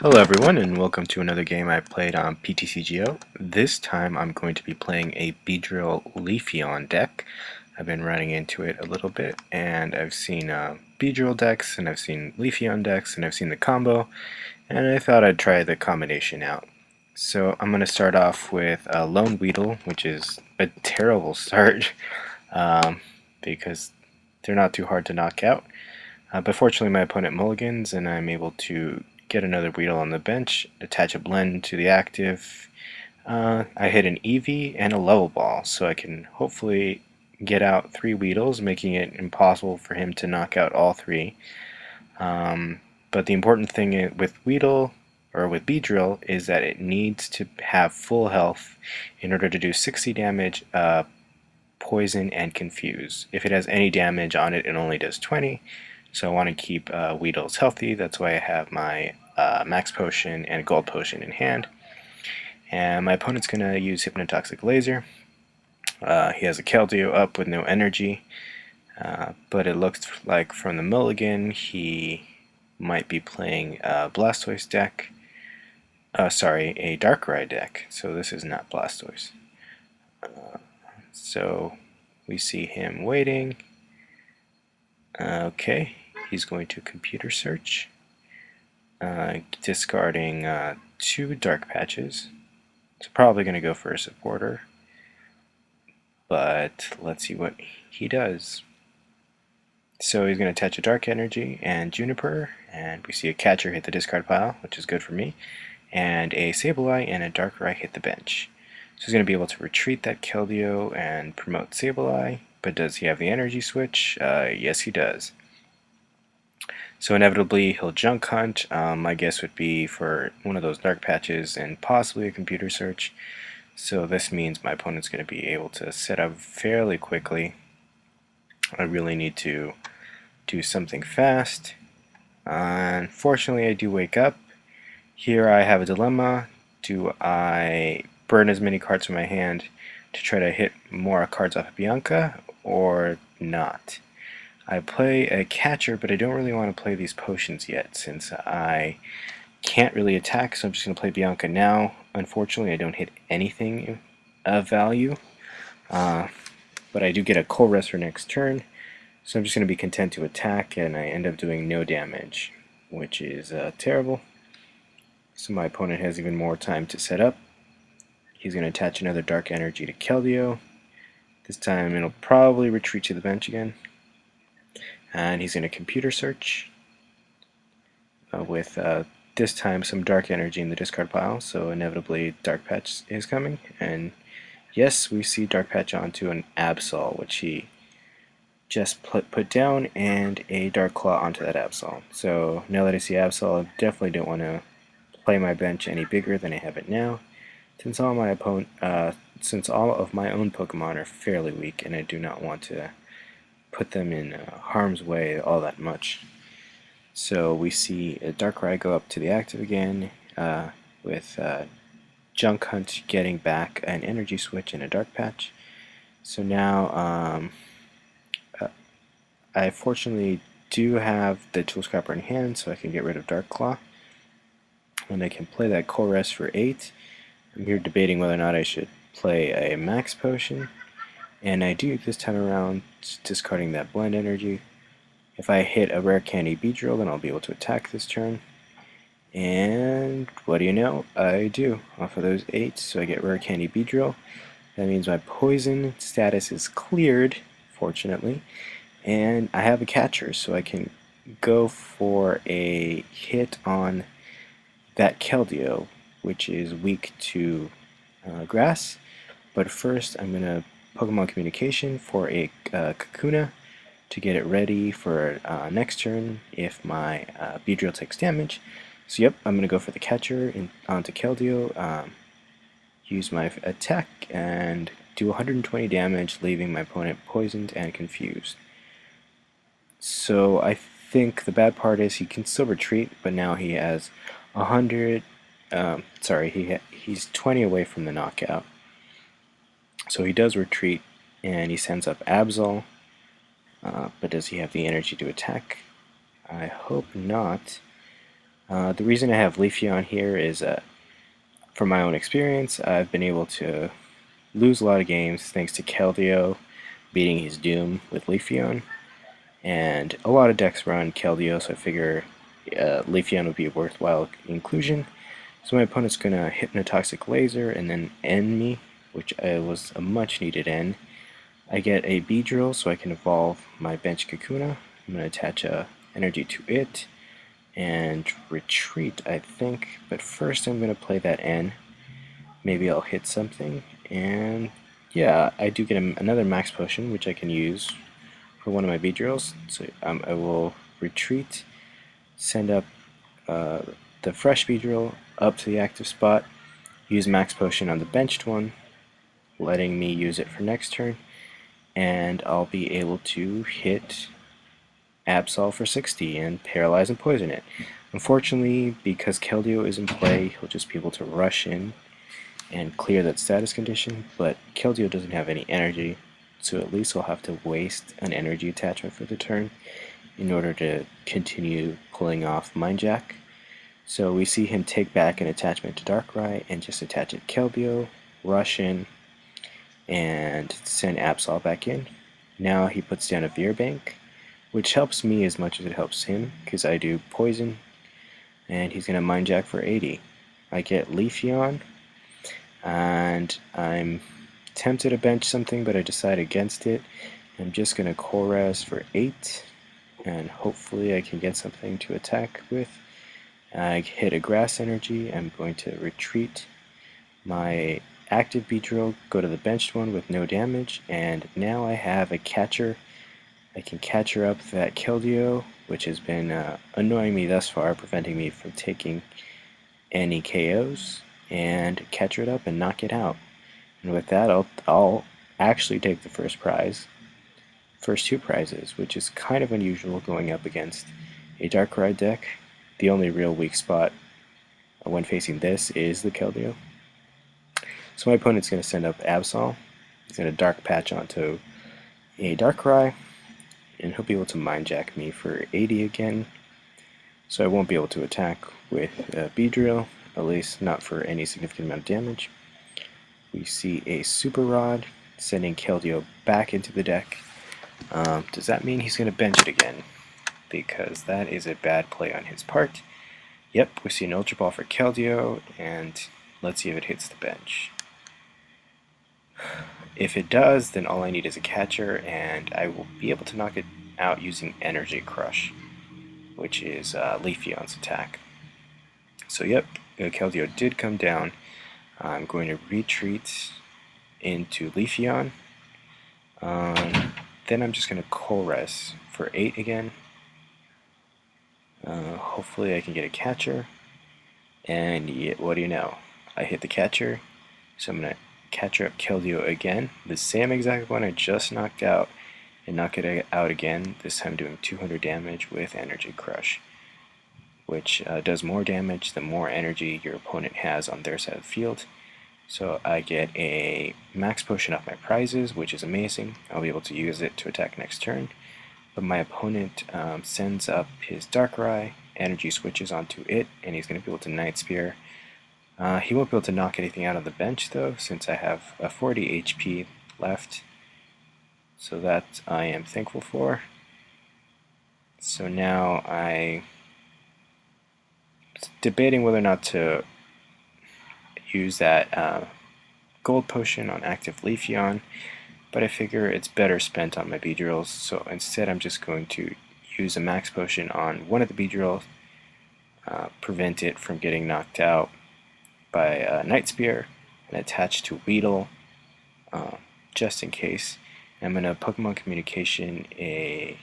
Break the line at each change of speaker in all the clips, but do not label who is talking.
Hello everyone and welcome to another game I played on Ptcgo. This time I'm going to be playing a Beedrill Leafeon deck. I've been running into it a little bit and I've seen Beedrill decks and I've seen Leafeon decks and I've seen the combo and I thought I'd try the combination out. So I'm going to start off with Lone Weedle, which is a terrible start because they're not too hard to knock out. But fortunately my opponent mulligans and I'm able to get another Weedle on the bench, attach a blend to the active. I hit an Eevee and a level ball, so I can hopefully get out 3 Weedles, making it impossible for him to knock out all 3. But the important thing with Weedle, or with Beedrill, is that it needs to have full health in order to do 60 damage, poison, and confuse. If it has any damage on it, it only does 20. So I want to keep Weedles healthy. That's why I have my Max Potion and Gold Potion in hand. And my opponent's going to use Hypnotoxic Laser. He has a Keldeo up with no energy. But it looks like from the mulligan he might be playing a Blastoise deck. Sorry, a Darkrai deck. So this is not Blastoise. So we see him waiting. Okay, he's going to computer search, discarding 2 dark patches. So probably going to go for a supporter, but let's see what he does. So he's going to attach a Dark Energy and Juniper, and we see a catcher hit the discard pile, which is good for me, and a Sableye and a Darkrai hit the bench. So he's going to be able to retreat that Keldeo and promote Sableye. But does he have the energy switch? Yes, he does. So inevitably he'll junk hunt. My guess would be for one of those dark patches and possibly a computer search. So this means my opponent's going to be able to set up fairly quickly. I really need to do something fast. Unfortunately, I do wake up. Here I have a dilemma. Do I burn as many cards from my hand to try to hit more cards off of Bianca, or not? I play a catcher, but I don't really want to play these potions yet since I can't really attack, so I'm just going to play Bianca now. Unfortunately, I don't hit anything of value, but I do get a Cold Rest for next turn, so I'm just going to be content to attack, and I end up doing no damage, which is terrible. So my opponent has even more time to set up. He's going to attach another Dark Energy to Keldeo. This time it'll probably retreat to the bench again. And he's going to computer search with this time some Dark Energy in the discard pile, so inevitably Dark Patch is coming. And yes, we see Dark Patch onto an Absol, which he just put down, and a Dark Claw onto that Absol. So now that I see Absol, I definitely don't want to play my bench any bigger than I have it now, since all of my own Pokemon are fairly weak, and I do not want to put them in harm's way all that much. So we see a Darkrai go up to the active again, with Junk Hunt getting back an Energy Switch and a Dark Patch. So now I fortunately do have the Tool Scrapper in hand, so I can get rid of Dark Claw, and I can play that Cold Rest for 8. I'm here debating whether or not I should play a Max Potion, and I do this time around, discarding that Blend Energy. If I hit a Rare Candy Beedrill, then I'll be able to attack this turn. And what do you know? I do. Off of those 8, so I get Rare Candy Beedrill. That means my poison status is cleared, fortunately, and I have a catcher, so I can go for a hit on that Keldeo, which is weak to grass. But first I'm going to Pokemon Communication for a Kakuna to get it ready for next turn if my Beedrill takes damage. So yep, I'm going to go for the catcher onto Keldeo, use my attack, and do 120 damage, leaving my opponent poisoned and confused. So I think the bad part is he can still retreat, but now he has 100. He's 20 away from the knockout. So he does retreat, and he sends up Absol, but does he have the energy to attack? I hope not. The reason I have Leafeon here is, from my own experience, I've been able to lose a lot of games thanks to Keldeo beating his Doom with Leafeon, and a lot of decks run Keldeo, so I figure Leafeon would be a worthwhile inclusion. So my opponent's going to Hypnotoxic Laser and then end me, which was a much needed end. I get a Beedrill so I can evolve my bench Kakuna. I'm going to attach a energy to it and retreat, I think, but first I'm going to play that N. Maybe I'll hit something, and yeah, I do get another max potion which I can use for one of my Beedrills. So I will retreat, send up the fresh Beedrill up to the active spot, use max potion on the benched one, letting me use it for next turn, and I'll be able to hit Absol for 60 and paralyze and poison it. Unfortunately, because Keldeo is in play, he'll just be able to rush in and clear that status condition, but Keldeo doesn't have any energy, so at least I'll have to waste an energy attachment for the turn in order to continue pulling off Mind Jack. So we see him take back an attachment to Darkrai and just attach it Keldeo, rush in, and send Absol back in. Now he puts down a Veer Bank, which helps me as much as it helps him, because I do poison, and he's going to Mind Jack for 80. I get Leafeon, and I'm tempted to bench something, but I decide against it. I'm just going to Core for 8, and hopefully I can get something to attack with. I hit a Grass Energy. I'm going to retreat my active Beedrill, go to the benched one with no damage, and now I have a catcher. I can catcher up that Keldeo, which has been annoying me thus far, preventing me from taking any KOs, and catcher it up and knock it out. And with that, I'll actually take the first prize, first two prizes, which is kind of unusual going up against a Darkrai deck. The only real weak spot when facing this is the Keldeo. So my opponent's going to send up Absol. He's going to Dark Patch onto a Darkrai, and he'll be able to Mind Jack me for 80 again. So I won't be able to attack with Beedrill, at least not for any significant amount of damage. We see a Super Rod sending Keldeo back into the deck. Does that mean he's going to bench it again? Because that is a bad play on his part. Yep, we see an Ultra Ball for Keldeo, and let's see if it hits the bench. If it does, then all I need is a catcher, and I will be able to knock it out using Energy Crush, which is Leafeon's attack. So yep, Keldeo did come down. I'm going to retreat into Leafeon. Then I'm just going to Core for 8 again. Hopefully I can get a catcher. And what do you know? I hit the catcher, so I'm going to catcher up Keldeo again. The same exact one I just knocked out, and knock it out again, this time doing 200 damage with Energy Crush, which does more damage the more energy your opponent has on their side of the field. So I get a max potion off my prizes, which is amazing. I'll be able to use it to attack next turn. But my opponent sends up his Darkrai, energy switches onto it, and he's going to be able to Night Spear. He won't be able to knock anything out of the bench though, since I have a 40 HP left. So that I am thankful for. So now I'm debating whether or not to use that gold potion on active Leafeon, but I figure it's better spent on my Beedrills, so instead I'm just going to use a max potion on one of the Beedrills, prevent it from getting knocked out by Night Spear, and attach to Weedle just in case. I'm going to Pokemon Communication a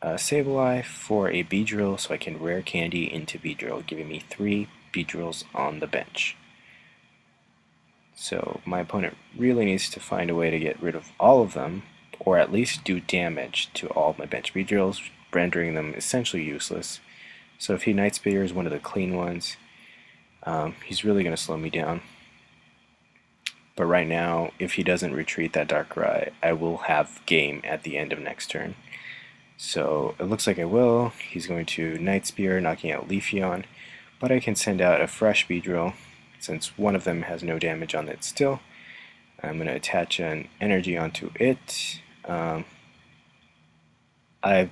Sableye for a Beedrill so I can Rare Candy into Beedrill, giving me 3 Beedrills on the bench. So my opponent really needs to find a way to get rid of all of them, or at least do damage to all of my bench Beedrills, rendering them essentially useless. So if he Night Spear is one of the clean ones, he's really going to slow me down. But right now, if he doesn't retreat that Darkrai, I will have game at the end of next turn. So it looks like I will. He's going to Night Spear, knocking out Leafeon, but I can send out a fresh Beedrill since one of them has no damage on it still. I'm going to attach an energy onto it. I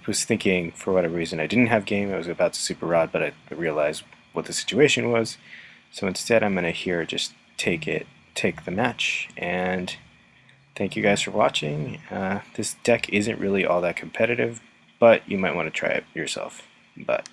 was thinking, for whatever reason, I didn't have game. I was about to Super Rod, but I realized what the situation was. So instead, I'm going to here just take the match, and thank you guys for watching. This deck isn't really all that competitive, but you might want to try it yourself. But